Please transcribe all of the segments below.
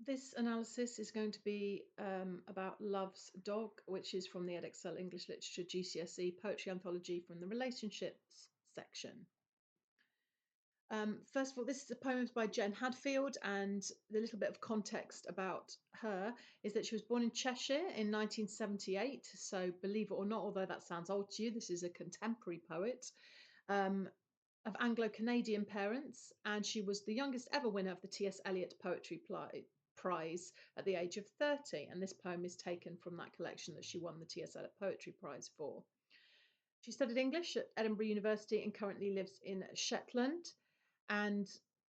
This analysis is going to be about Love's Dog, which is from the Edexcel English Literature GCSE Poetry Anthology from the Relationships section. First of all, this is a poem by Jen Hadfield, and the little bit of context about her is that she was born in Cheshire in 1978. So, believe it or not, although that sounds old to you, this is a contemporary poet. Of Anglo-Canadian parents, and she was the youngest ever winner of the T.S. Eliot Poetry Prize at the age of 30. And this poem is taken from that collection that she won the T.S. Eliot Poetry Prize for. She studied English at Edinburgh University and currently lives in Shetland. And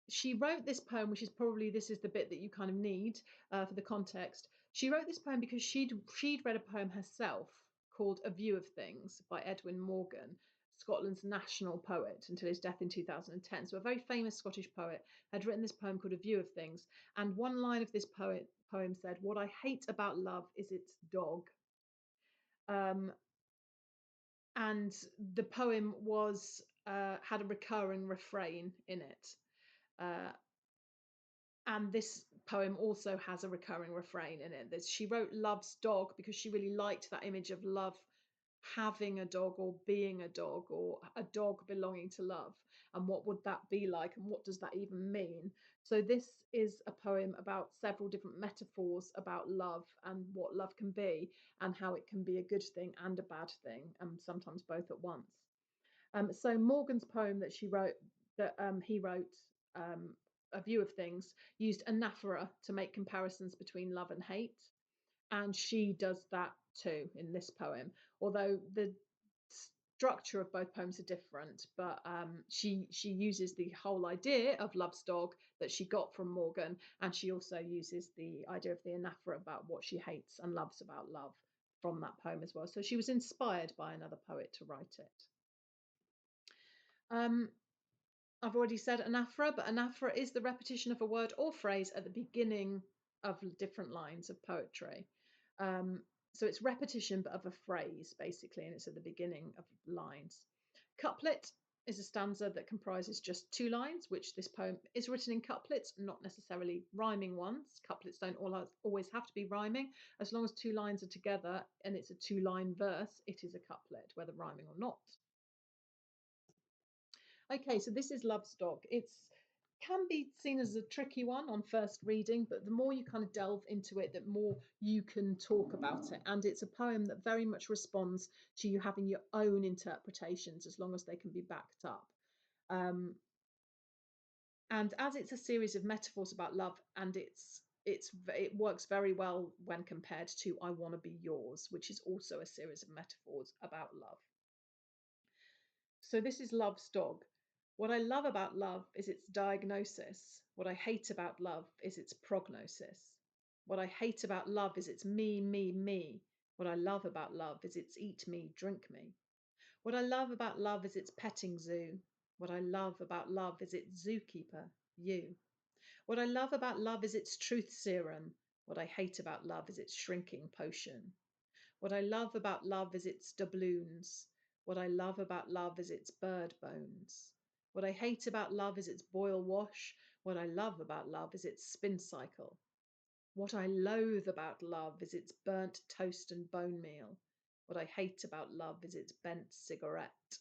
she wrote this poem, which is probably, this is the bit that you kind of need for the context. She wrote this poem because she'd read a poem herself called A View of Things by Edwin Morgan, Scotland's national poet until his death in 2010. So a very famous Scottish poet had written this poem called A View of Things. And one line of this poem said, "What I hate about love is its dog." Um, and the poem was had a recurring refrain in it. Uh, and this poem also has a recurring refrain in it. She wrote Love's Dog because she really liked that image of love having a dog or being a dog or a dog belonging to love. And what would that be like? And what does that even mean? So, this is a poem about several different metaphors about love and what love can be and how it can be a good thing and a bad thing, and sometimes both at once. So Morgan's poem that she wrote, that he wrote, A View of Things, used anaphora to make comparisons between love and hate, and she does that too in this poem. Although the structure of both poems are different, but she uses the whole idea of Love's Dog that she got from Morgan, and she also uses the idea of the anaphora about what she hates and loves about love from that poem as well. So she was inspired by another poet to write it. Um, I've already said anaphora, but anaphora is the repetition of a word or phrase at the beginning of different lines of poetry. So it's repetition, but of a phrase, basically, and it's at the beginning of lines. Couplet is a stanza that comprises just two lines, which this poem is written in couplets, not necessarily rhyming ones. Couplets don't always have to be rhyming. As long as two lines are together and it's a two-line verse, it is a couplet, whether rhyming or not. Okay, so this is Love's Dog. It's can be seen as a tricky one on first reading, but the more you kind of delve into it, the more you can talk about it. And it's a poem that very much responds to you having your own interpretations, as long as they can be backed up. And as it's a series of metaphors about love, and it works very well when compared to I Want to Be Yours, which is also a series of metaphors about love. So this is Love's Dog. What I love about love is its diagnosis. What I hate about love is its prognosis. What I hate about love is its me, me, me. What I love about love is its eat me, drink me. What I love about love is its petting zoo. What I love about love is its zookeeper, you. What I love about love is its truth serum. What I hate about love is its shrinking potion. What I love about love is its doubloons. What I love about love is its bird bones. What I hate about love is its boil wash. What I love about love is its spin cycle. What I loathe about love is its burnt toast and bone meal. What I hate about love is its bent cigarette.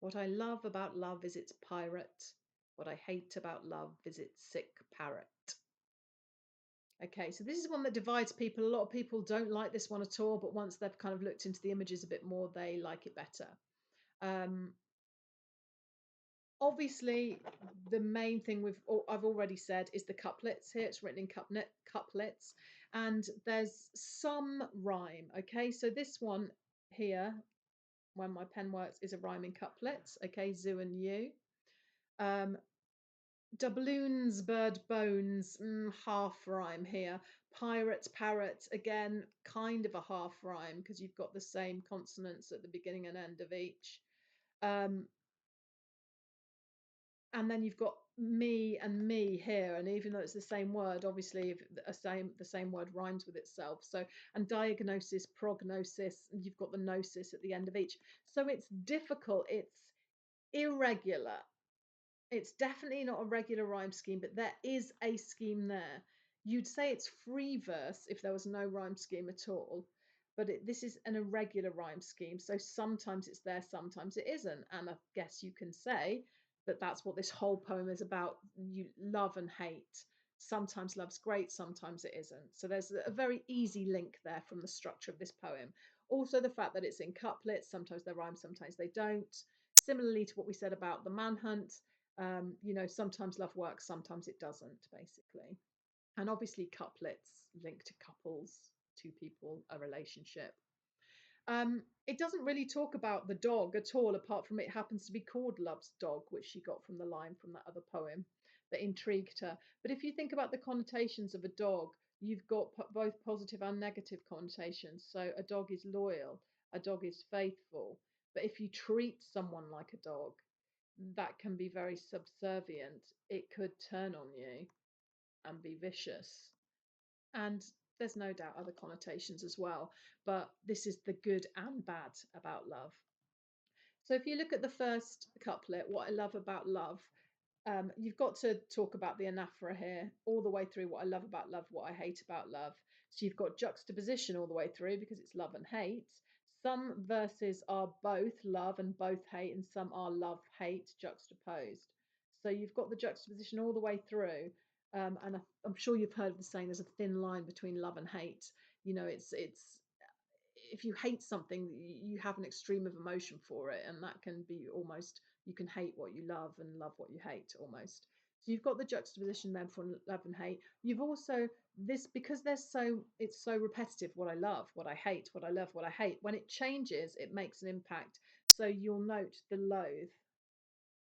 What I love about love is its pirate. What I hate about love is its sick parrot. Okay, so this is one that divides people. A lot of people don't like this one at all, but once they've kind of looked into the images a bit more, they like it better. Um, Obviously, the main thing I've already said is the couplets here. It's written in couplets, and there's some rhyme. Okay, so this one here, when my pen works, is a rhyming couplet. Okay, zoo and you. Doubloons, bird bones, half rhyme here. Pirate, parrot, again, kind of a half rhyme because you've got the same consonants at the beginning and end of each. Um, and then you've got me and me here, and even though it's the same word, obviously the same word rhymes with itself. So, and diagnosis, prognosis, and you've got the gnosis at the end of each. So it's difficult. It's irregular. It's definitely not a regular rhyme scheme, but there is a scheme there. You'd say it's free verse if there was no rhyme scheme at all, but this is an irregular rhyme scheme. So sometimes it's there, sometimes it isn't. And I guess you can say that that's what this whole poem is about. You love and hate. Sometimes love's great, sometimes it isn't. So there's a very easy link there from the structure of this poem. Also, the fact that it's in couplets, sometimes they rhyme, sometimes they don't. Similarly to what we said about the manhunt, sometimes love works, sometimes it doesn't, basically. And obviously, couplets link to couples, two people, a relationship. It doesn't really talk about the dog at all, apart from it happens to be called Love's Dog, which she got from the line from that other poem that intrigued her. But if you think about the connotations of a dog, you've got both positive and negative connotations. So a dog is loyal, a dog is faithful. But if you treat someone like a dog, that can be very subservient. It could turn on you and be vicious. And there's no doubt other connotations as well, but this is the good and bad about love. So if you look at the first couplet, what I love about love, you've got to talk about the anaphora here all the way through. What I love about love, what I hate about love. So you've got juxtaposition all the way through because it's love and hate. Some verses are both love and both hate, and some are love hate juxtaposed. So you've got the juxtaposition all the way through. And I'm sure you've heard of the saying, there's a thin line between love and hate. It's if you hate something, you have an extreme of emotion for it, and that can be almost, you can hate what you love and love what you hate almost. So you've got the juxtaposition then for love and hate. You've also this, because it's so repetitive, what I love, what I hate, what I love, what I hate. When it changes, it makes an impact. So you'll note the loathe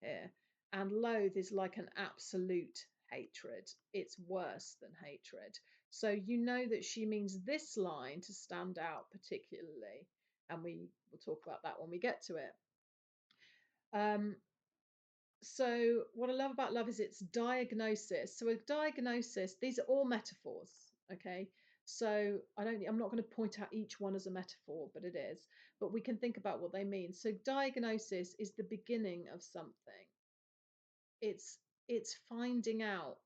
here. And loathe is like an absolute hatred. It's worse than hatred. So you know that she means this line to stand out particularly. And we will talk about that when we get to it. Um, so what I love about love is its diagnosis. So a diagnosis, these are all metaphors, okay? So I'm not going to point out each one as a metaphor, but it is. But we can think about what they mean. So diagnosis is the beginning of something. It's finding out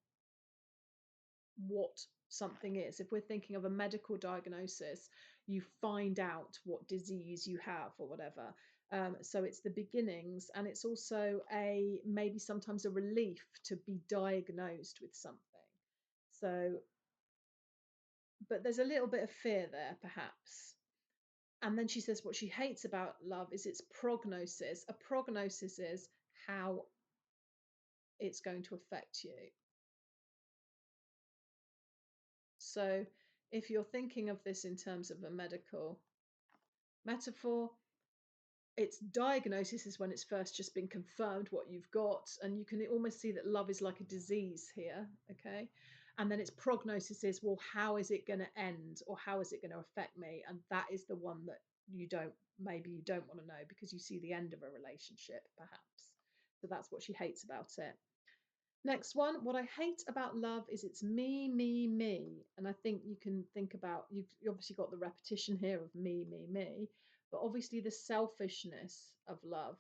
what something is. If we're thinking of a medical diagnosis, you find out what disease you have or whatever. So it's the beginnings, and it's also maybe sometimes a relief to be diagnosed with something. So, but there's a little bit of fear there, perhaps. And then she says what she hates about love is its prognosis. A prognosis is how it's going to affect you. So if you're thinking of this in terms of a medical metaphor, its diagnosis is when it's first just been confirmed what you've got, and you can almost see that love is like a disease here, okay? And then its prognosis is, well, how is it going to end, or how is it going to affect me? And that is the one that you don't want to know, because you see the end of a relationship, perhaps. So that's what she hates about it. Next one, what I hate about love is it's me, me, me. And I think you can think about, you've obviously got the repetition here of me, me, me, but obviously the selfishness of love.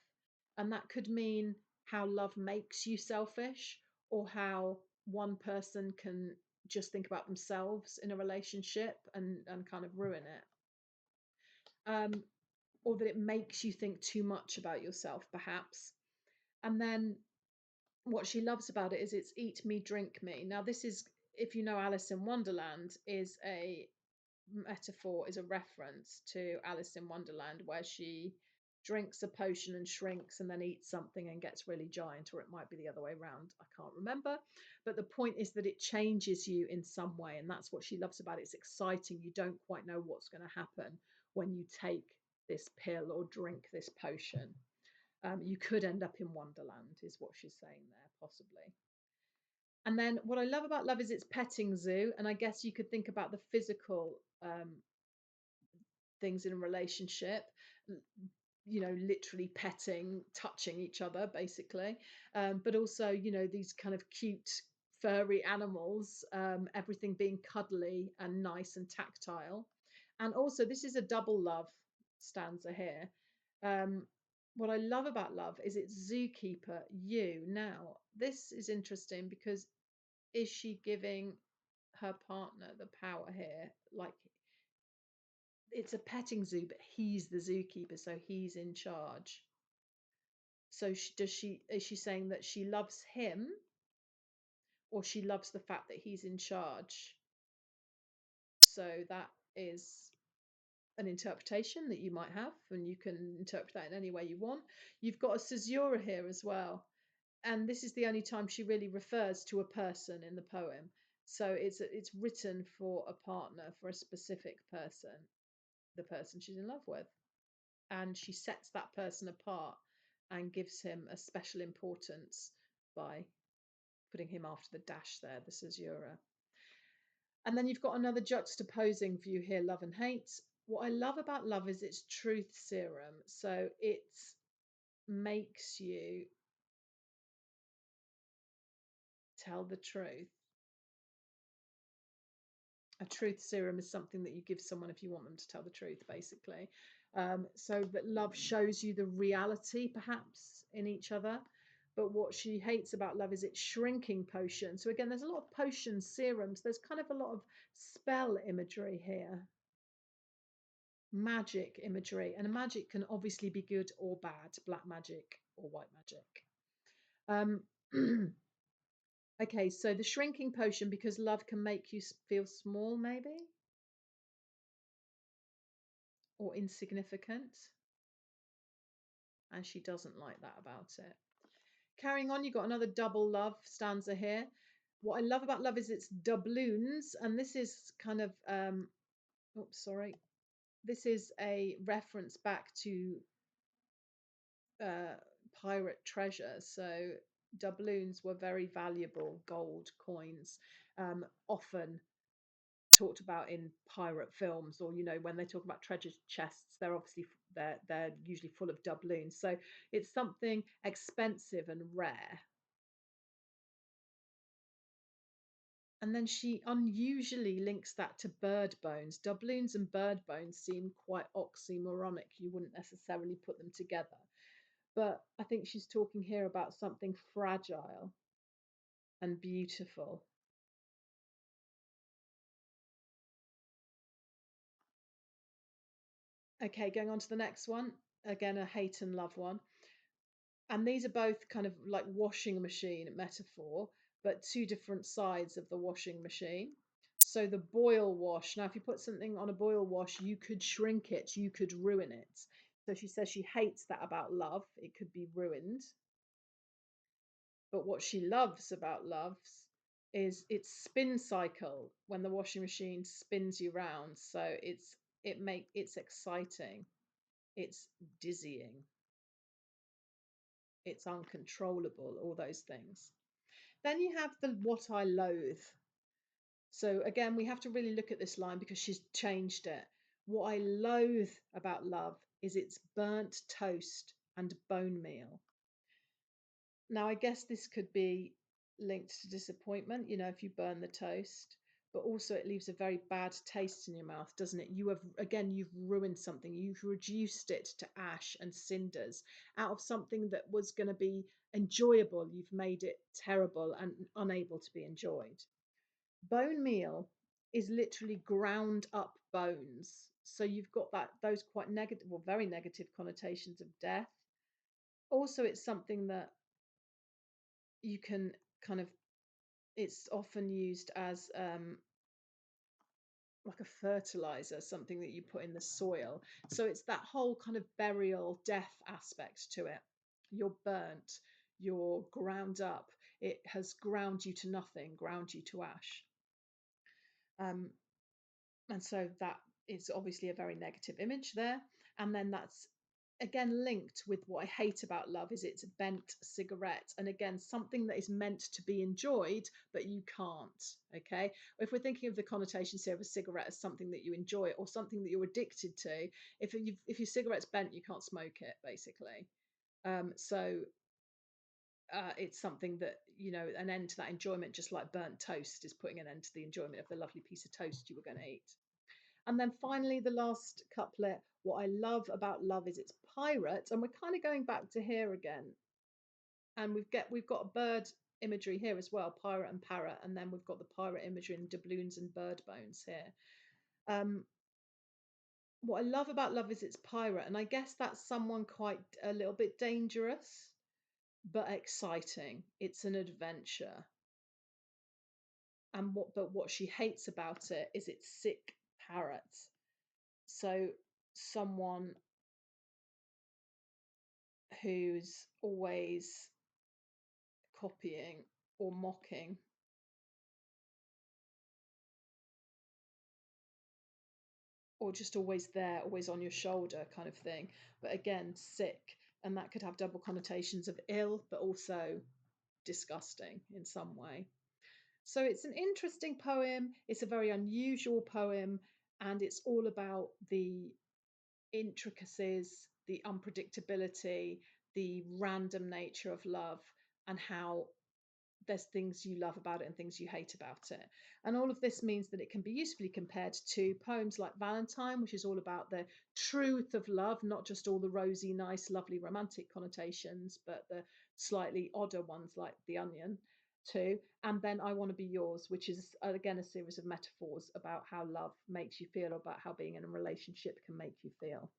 And that could mean how love makes you selfish, or how one person can just think about themselves in a relationship and kind of ruin it. Or that it makes you think too much about yourself, perhaps. And then what she loves about it is it's eat me, drink me. Now, this is, if you know Alice in Wonderland, is a metaphor, is a reference to Alice in Wonderland, where she drinks a potion and shrinks and then eats something and gets really giant, or it might be the other way around. I can't remember. But the point is that it changes you in some way, and that's what she loves about it. It's exciting. You don't quite know what's going to happen when you take this pill or drink this potion. You could end up in Wonderland, is what she's saying there, possibly. And then what I love about love is its petting zoo. And I guess you could think about the physical things in a relationship, literally petting, touching each other, basically. But also, these kind of cute, furry animals, everything being cuddly and nice and tactile. And also, this is a double love stanza here. What I love about love is its zookeeper, you. Now, this is interesting because is she giving her partner the power here. Like, it's a petting zoo, but he's the zookeeper, so he's in charge. So is she saying that she loves him, or she loves the fact that he's in charge? So that is an interpretation that you might have, and you can interpret that in any way you want. You've got a caesura here as well, and this is the only time she really refers to a person in the poem. So it's written for a partner, for a specific person, the person she's in love with, and she sets that person apart and gives him a special importance by putting him after the dash there, the caesura. And then you've got another juxtaposing view here, love and hate. What I love about love is its truth serum. So it makes you tell the truth. A truth serum is something that you give someone if you want them to tell the truth, basically. So that love shows you the reality, perhaps, in each other. But what she hates about love is its shrinking potion. So again, there's a lot of potions, serums. There's kind of a lot of spell imagery here, magic imagery, and magic can obviously be good or bad, black magic or white magic. Okay, so the shrinking potion, because love can make you feel small, maybe, or insignificant, and she doesn't like that about it. Carrying on, you've got another double love stanza here. What I love about love is its doubloons, and this is kind of oops, sorry, this is a reference back to uh, pirate treasure. So doubloons were very valuable gold coins, often talked about in pirate films, or when they talk about treasure chests, they're obviously they're usually full of doubloons. So it's something expensive and rare. And then she unusually links that to bird bones. Doubloons and bird bones seem quite oxymoronic. You wouldn't necessarily put them together. But I think she's talking here about something fragile and beautiful. Okay, going on to the next one. Again, a hate and love one. And these are both kind of like washing machine metaphor, but two different sides of the washing machine. So the boil wash. Now, if you put something on a boil wash, you could shrink it, you could ruin it. So she says she hates that about love. It could be ruined. But what she loves about loves is its spin cycle when the washing machine spins you round. So it's exciting, it's dizzying, it's uncontrollable, all those things. Then you have the what I loathe. So again, we have to really look at this line because she's changed it. What I loathe about love is its burnt toast and bone meal. Now, I guess this could be linked to disappointment, if you burn the toast, but also it leaves a very bad taste in your mouth, doesn't it? You've ruined something. You've reduced it to ash and cinders. Out of something that was going to be enjoyable, you've made it terrible and unable to be enjoyed. Bone meal is literally ground up bones. So you've got those quite negative, well, very negative connotations of death. Also, it's something that you can kind of, it's often used as like a fertilizer, something that you put in the soil. So it's that whole kind of burial death aspect to it. You're burnt, you're ground up. It has ground you to nothing, ground you to ash. Um, and so that is obviously a very negative image there. And then that's again linked with what I hate about love is its bent cigarette, and again something that is meant to be enjoyed but you can't. Okay, if we're thinking of the connotations here of a cigarette as something that you enjoy or something that you're addicted to, if your cigarette's bent, you can't smoke it, basically. So it's something that, an end to that enjoyment, just like burnt toast is putting an end to the enjoyment of the lovely piece of toast you were going to eat. And then finally, the last couplet, what I love about love is its pirate. And we're kind of going back to here again. And we've got a bird imagery here as well, pirate and parrot, and then we've got the pirate imagery and doubloons and bird bones here. Um, what I love about love is it's pirate, and I guess that's someone quite a little bit dangerous but exciting. It's an adventure. And what she hates about it is it's sick parrot. So someone who's always copying or mocking or just always there, always on your shoulder kind of thing. But again, sick. And that could have double connotations of ill, but also disgusting in some way. So it's an interesting poem. It's a very unusual poem. And it's all about the intricacies, the unpredictability, the random nature of love, and how there's things you love about it and things you hate about it. And all of this means that it can be usefully compared to poems like Valentine, which is all about the truth of love, not just all the rosy, nice, lovely romantic connotations, but the slightly odder ones like The Onion too. And then I Want to Be Yours, which is again a series of metaphors about how love makes you feel, about how being in a relationship can make you feel.